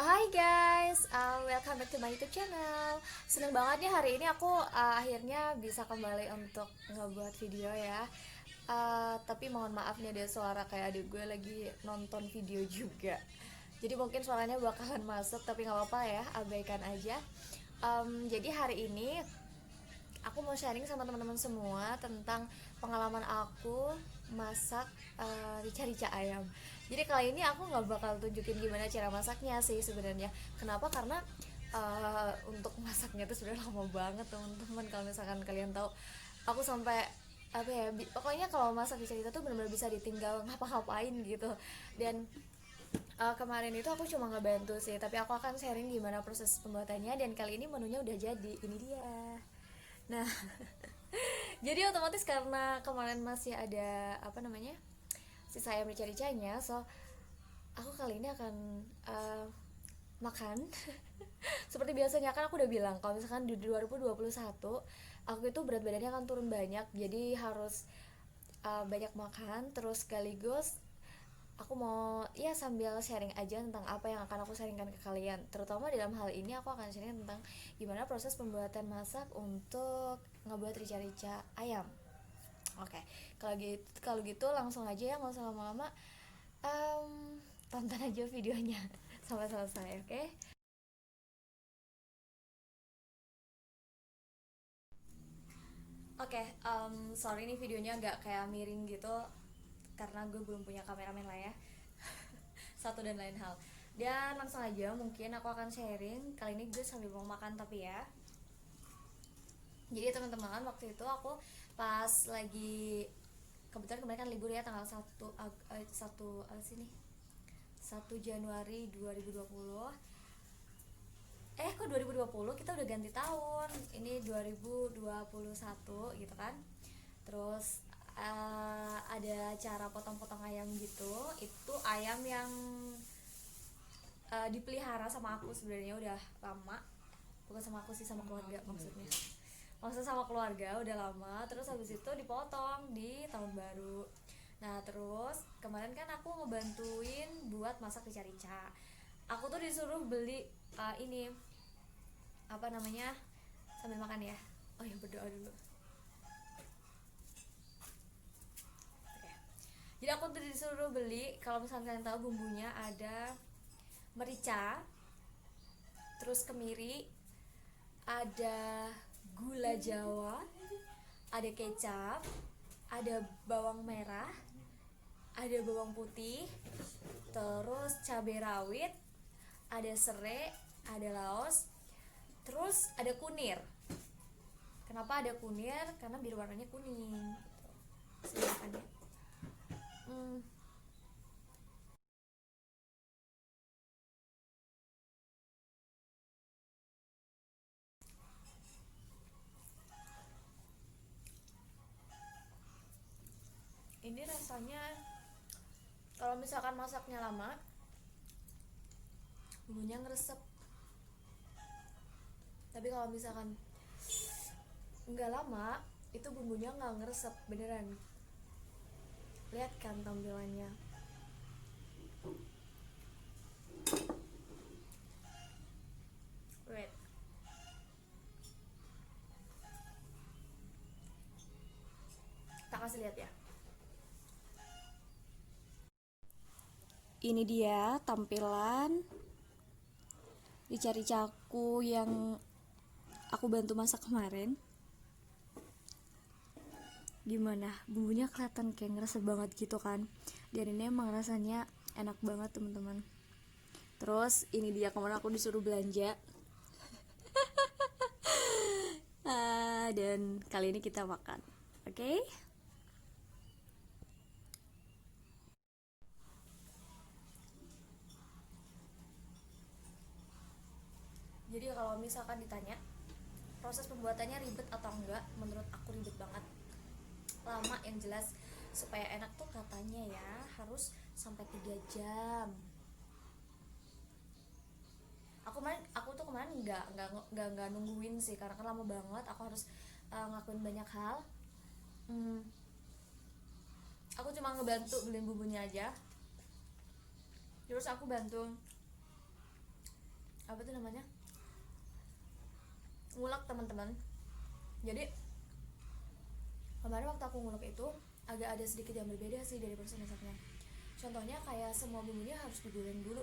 Hi guys, welcome back to my YouTube channel. Seneng banget nih hari ini aku akhirnya bisa kembali untuk ngebuat video ya. Tapi mohon maaf nih ada suara kayak adik gue lagi nonton video juga. Jadi mungkin suaranya bakalan masuk tapi nggak apa-apa ya, abaikan aja. Jadi hari ini aku mau sharing sama teman-teman semua tentang pengalaman aku masak rica-rica ayam. Jadi kali ini aku nggak bakal tunjukin gimana cara masaknya sih sebenarnya. Kenapa? Karena untuk masaknya tuh sebenarnya lama banget teman-teman. Kalau misalkan kalian tahu, aku sampai apa ya, pokoknya kalau masak rica-rica tuh benar-benar bisa ditinggal ngapa-ngapain gitu. Dan kemarin itu aku cuma ngebantu sih, tapi aku akan sharing gimana proses pembuatannya. Dan kali ini menunya udah jadi, ini dia. Nah, jadi otomatis karena kemarin masih ada apa namanya sisa ayam rica-ricanya, so aku kali ini akan makan seperti biasanya. Kan aku udah bilang kalau misalkan di 2021 aku itu berat badannya akan turun banyak, jadi harus banyak makan. Terus sekaligus aku mau ya sambil sharing aja tentang apa yang akan aku sharingkan ke kalian, terutama dalam hal ini aku akan sharing tentang gimana proses pembuatan masak untuk ngebuat rica-rica ayam. Oke, kalau gitu langsung aja ya, nggak usah lama-lama. Tonton aja videonya sampai selesai, oke? Oke, sorry nih videonya agak kayak miring gitu karena gue belum punya kameramen lah ya. Satu dan lain hal. Dan langsung aja, mungkin aku akan sharing. Kali ini gue sambil mau makan tapi ya. Jadi teman-teman, waktu itu aku pas lagi, kebetulan kemarin kan libur ya, tanggal 1 sini 1 Januari 2020. Kok 2020, kita udah ganti tahun. Ini 2021 gitu kan. Terus ada cara potong-potong ayam gitu. Itu ayam yang dipelihara sama aku sebenarnya udah lama. Bukan sama aku sih, sama keluarga maksudnya. Maksudnya sama keluarga udah lama. Terus habis itu dipotong di tahun baru. Nah terus kemarin kan aku ngebantuin buat masak rica-rica. Aku tuh disuruh beli ini apa namanya, sambil makan ya. Oh ya, berdoa dulu. Oke. Jadi aku tuh disuruh beli, kalau misalnya kalian tahu bumbunya ada merica, terus kemiri, ada gula jawa, ada kecap, ada bawang merah, ada bawang putih, terus cabai rawit, ada serai, ada laos, terus ada kunir. Kenapa ada kunir? Karena biar warnanya kuning gitu. Silakan ya. Hmm, ini rasanya kalau misalkan masaknya lama, bumbunya ngeresep. Tapi kalau misalkan nggak lama, itu bumbunya nggak ngeresep beneran. Lihat kan tampilannya. Wait, tak kasih lihat ya. Ini dia tampilan rica-ricaku yang aku bantu masak kemarin. Gimana? Bumbunya kelihatan kayak ngeresep banget gitu kan. Dan ini emang rasanya enak banget teman-teman. Terus ini dia, kemarin aku disuruh belanja. Dan kali ini kita makan. Oke? Okay? Jadi kalau misalkan ditanya proses pembuatannya ribet atau enggak, menurut aku ribet banget. Lama yang jelas. Supaya enak tuh katanya ya harus sampai 3 jam. Aku tuh kemarin nggak nungguin sih, karena kan lama banget. Aku harus ngakuin banyak hal. Hmm, aku cuma ngebantu beliin bumbunya aja. Terus aku bantu apa tuh namanya, ngulek teman-teman. Jadi kemarin waktu aku ngulek itu agak ada sedikit yang berbeda sih dari proses masaknya. Contohnya kayak semua bumbunya harus digoreng dulu.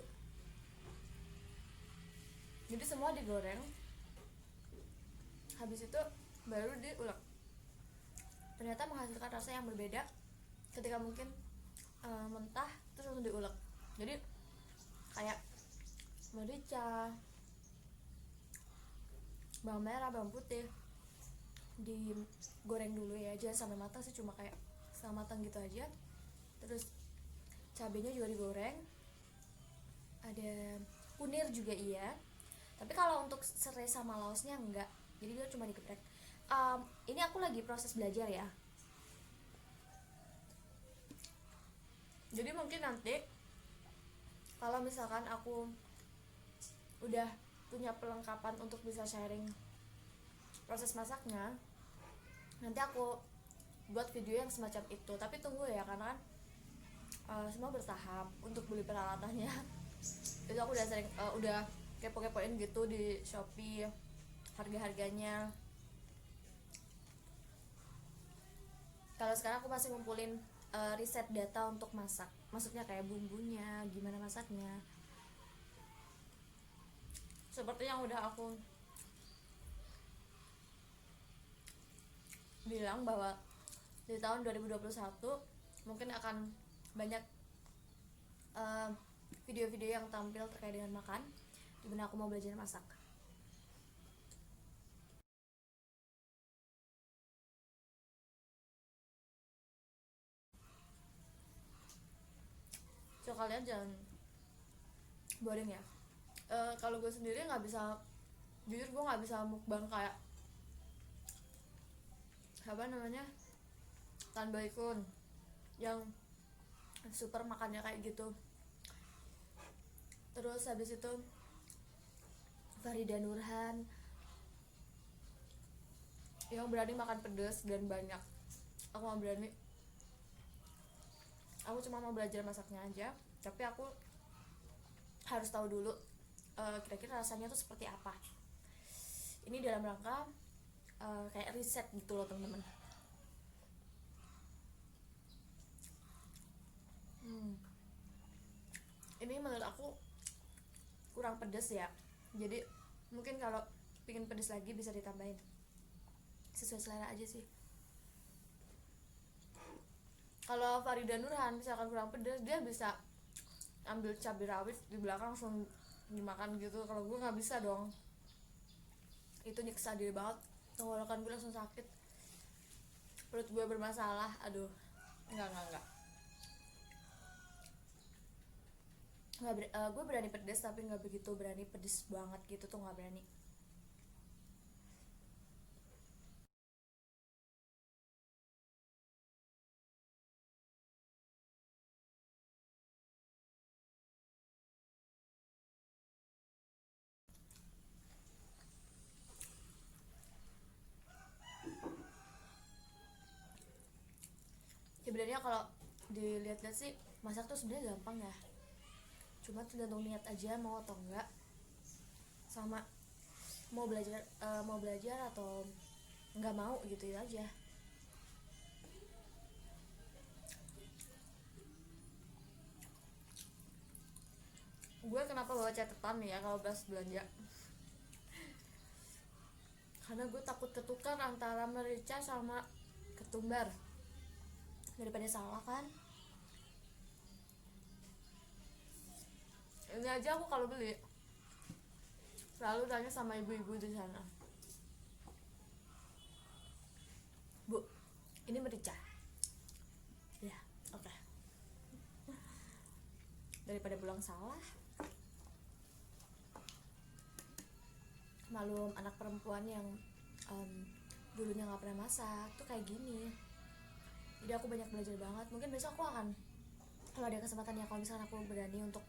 Jadi semua digoreng, habis itu baru diulek. Ternyata menghasilkan rasa yang berbeda ketika mungkin mentah terus langsung diulek. Jadi kayak merica, bawang merah, bawang putih digoreng dulu ya, jangan sampai matang sih, cuma kayak setengah matang gitu aja. Terus cabenya juga digoreng, ada kunir juga iya, tapi kalau untuk serai sama laosnya enggak, jadi dia cuma digeprek. Ini aku lagi proses belajar ya, jadi mungkin nanti kalau misalkan aku udah punya perlengkapan untuk bisa sharing proses masaknya, nanti aku buat video yang semacam itu. Tapi tunggu ya, karena kan semua bertahap untuk beli peralatannya. Itu aku udah sering udah kepo-kepoin gitu di Shopee harga-harganya. Kalau sekarang aku masih ngumpulin riset data untuk masak, maksudnya kayak bumbunya, gimana masaknya, seperti yang udah aku bilang bahwa di tahun 2021 mungkin akan banyak video-video yang tampil terkait dengan makan, dimana aku mau belajar masak. So kalian jangan boring ya. Kalau gue sendiri nggak bisa, jujur gue nggak bisa mukbang kayak apa namanya, Tan Boykun yang super makannya kayak gitu. Terus habis itu Farida Nurhan yang berani makan pedas dan banyak. Aku nggak berani, aku cuma mau belajar masaknya aja, tapi aku harus tahu dulu kira-kira rasanya tuh seperti apa. Ini dalam rangka kayak riset gitu loh teman-teman. Ini menurut aku kurang pedas ya, jadi mungkin kalau pingin pedas lagi bisa ditambahin, sesuai selera aja sih. Kalau Farida Nurhan misalkan kurang pedas, dia bisa ambil cabai rawit di belakang langsung dimakan gitu. Kalau gue nggak bisa dong, itu nyiksa diri banget. Tenggorokan gue langsung sakit, perut gue bermasalah. Aduh, enggak gue berani pedas tapi nggak begitu berani pedas banget gitu tuh, nggak berani. Sebenarnya kalau dilihat-lihat sih masak tuh sebenarnya gampang ya, cuma tergantung niat aja mau atau enggak, sama mau belajar atau nggak mau gitu ya aja. Gue kenapa bawa catatan nih ya kalau pas belanja, karena gue takut ketukar antara merica sama ketumbar, daripada salah kan. Ini aja aku kalau beli selalu tanya sama ibu-ibu di sana, Bu, ini merica ya? Oke. Daripada pulang salah. Malum anak perempuan yang dulunya nggak pernah masak tuh kayak gini. Jadi aku banyak belajar banget. Mungkin besok aku akan, kalau ada kesempatan ya, kalau misalnya aku berani untuk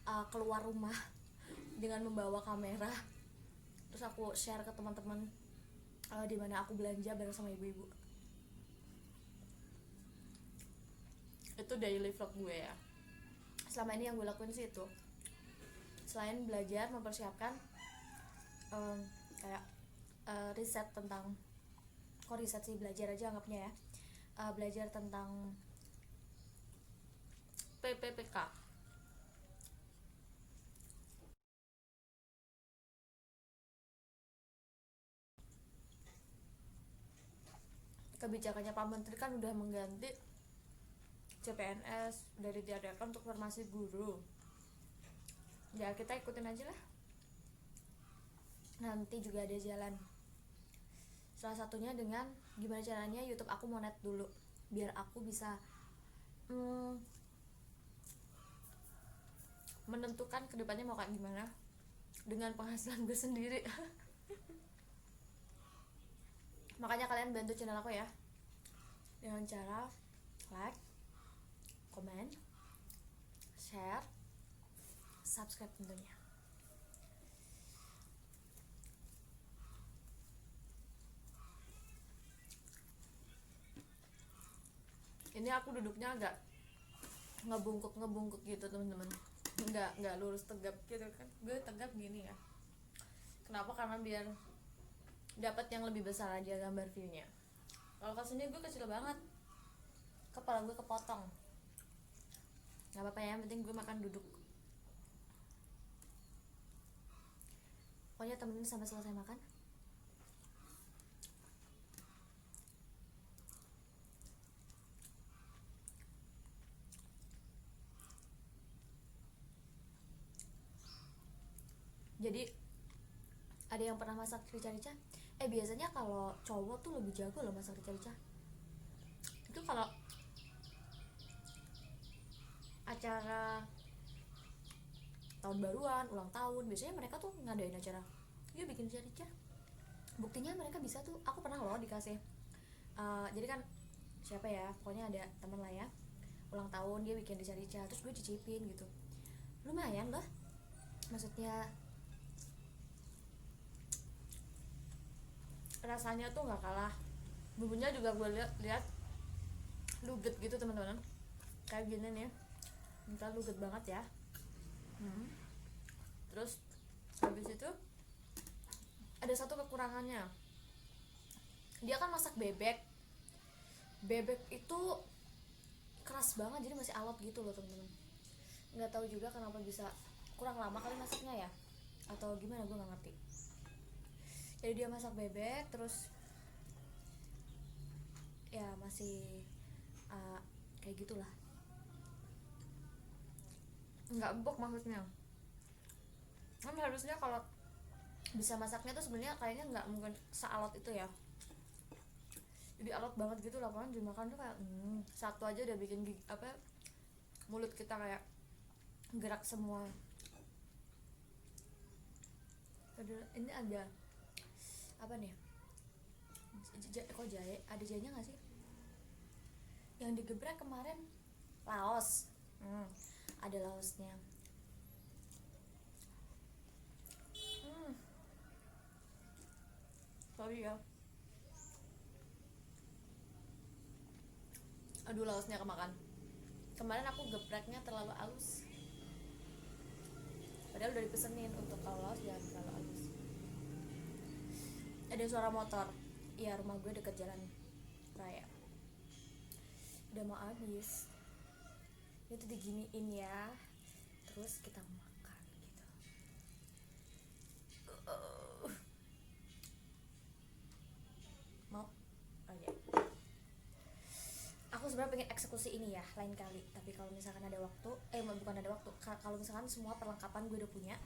keluar rumah dengan membawa kamera, terus aku share ke teman-teman di mana aku belanja bareng sama ibu-ibu. Itu daily vlog gue ya. Selama ini yang gue lakuin sih itu, selain belajar mempersiapkan kayak riset tentang, kok riset sih, belajar aja anggapnya ya, belajar tentang PPPK. Kebijakannya Pak Menteri kan udah mengganti CPNS dari ditiadakan untuk formasi guru. Ya kita ikutin aja lah. Nanti juga ada jalan. Salah satunya dengan gimana caranya YouTube aku monet dulu, biar aku bisa menentukan kedepannya mau kayak gimana dengan penghasilan gue sendiri. Makanya kalian bantu channel aku ya dengan cara like, komen, share, subscribe tentunya. Ini aku duduknya agak ngebungkuk gitu teman-teman, nggak lurus tegap gitu kan, gue tegap gini ya. Kenapa? Karena biar dapat yang lebih besar aja gambar viewnya. Kalau kesini gue kecil banget, kepala gue kepotong. Nggak apa-apa ya, yang penting gue makan duduk. Pokoknya temenin sampai selesai makan. Jadi ada yang pernah masak rica-rica? Biasanya kalau cowok tuh lebih jago loh masak rica-rica. Itu kalau acara tahun baruan, ulang tahun, biasanya mereka tuh ngadain acara, yuk bikin rica-rica. Buktinya mereka bisa tuh, aku pernah loh dikasih jadi kan siapa ya, pokoknya ada teman lah ya, ulang tahun dia bikin rica-rica, terus gue cicipin gitu. Lumayan loh, maksudnya rasanya tuh nggak kalah, bumbunya juga gue lihat luget gitu teman-teman, kayak gini nih, minta luget banget ya. Terus habis itu ada satu kekurangannya, dia kan masak bebek itu keras banget, jadi masih alot gitu loh teman-teman. Nggak tahu juga kenapa bisa kurang lama kali masaknya ya, atau gimana, gue nggak ngerti. Jadi dia masak bebek terus ya masih kayak gitulah, nggak empuk maksudnya. Kan harusnya kalau bisa masaknya tuh sebenarnya kayaknya nggak mungkin sealot itu ya, jadi alot banget gitu lah. Kan dimakan tuh kayak satu aja udah bikin mulut kita kayak gerak semua. Ini ada apa nih, kok jahe, ada jahenya nggak sih? Yang digeprek kemarin laos, ada laosnya. Sorry ya, aduh laosnya kemakan. Kemarin aku gepreknya terlalu halus, padahal udah dipesenin untuk kalau laos jangan terlalu halus. Ada suara motor, ya rumah gue deket jalan raya. Udah mau habis, itu diginiin ya, terus kita makan gitu. Mau aja. Aku sebenarnya pengen eksekusi ini ya lain kali, tapi kalau misalkan ada waktu, bukan ada waktu, kalau misalkan semua perlengkapan gue udah punya.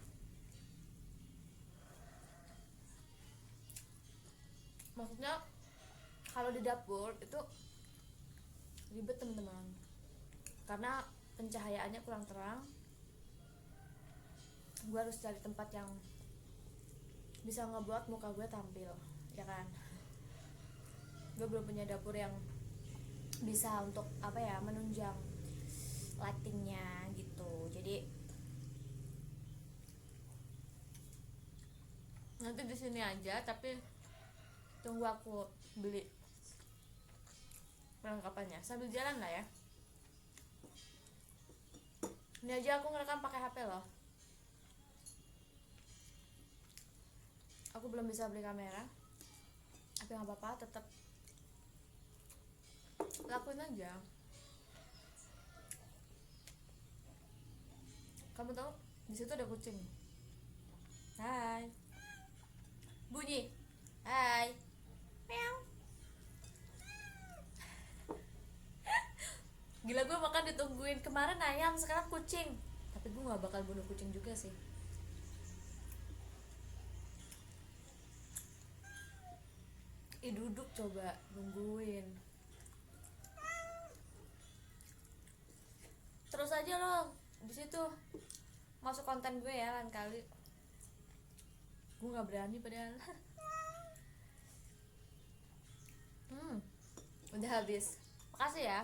Maksudnya kalau di dapur itu ribet teman-teman, karena pencahayaannya kurang terang. Gue harus cari tempat yang bisa ngebuat muka gue tampil, ya kan. Gue belum punya dapur yang bisa untuk menunjang lightingnya gitu. Jadi nanti di sini aja, tapi tunggu aku beli perlengkapannya sambil jalan lah ya. Ini aja aku ngerekam pakai HP loh. Aku belum bisa beli kamera, tapi nggak apa-apa, tetap lakuin aja. Kamu tahu di situ ada kucing. Hai. Bunyi. Hai. Meow. Gila, gue makan ditungguin. Kemarin ayam, sekarang kucing. Tapi gue gak bakal bunuh kucing juga sih. Duduk coba, nungguin. Terus aja lo di situ masuk konten gue ya lain kali. Gue nggak berani padahal. Udah habis. Makasih ya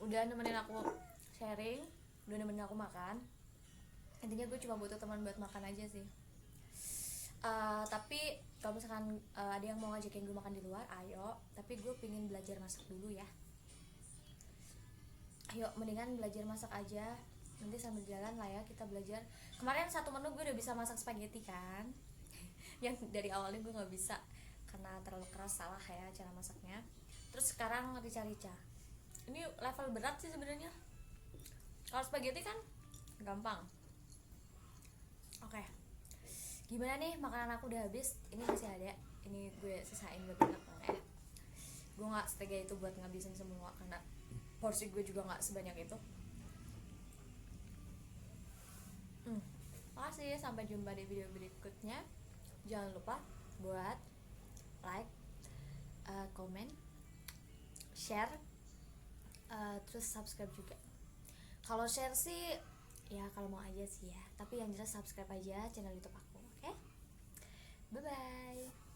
udah nemenin aku sharing, udah nemenin aku makan. Intinya gue cuma butuh teman buat makan aja sih. Tapi kalau misalkan ada yang mau ngajakin gue makan di luar, ayo. Tapi gue pengen belajar masak dulu ya. Ayo, mendingan belajar masak aja. Nanti sambil jalan lah ya kita belajar. Kemarin satu menu gue udah bisa masak spaghetti kan. Yang dari awalnya gue nggak bisa karena terlalu keras, salah ya cara masaknya. Terus sekarang rica-rica. Ini level berat sih sebenarnya. Kalau spaghetti kan gampang. Oke. Gimana nih, makanan aku udah habis. Ini masih ada. Ini gue sisain buat anak ya. Gue nggak setega itu buat ngabisin semua karena porsi gue juga nggak sebanyak itu. Makasih, sampai jumpa di video berikutnya. Jangan lupa buat like, comment, share, terus subscribe juga. Kalau share sih ya kalau mau aja sih ya, tapi yang jelas subscribe aja channel YouTube aku. Oke? Bye bye.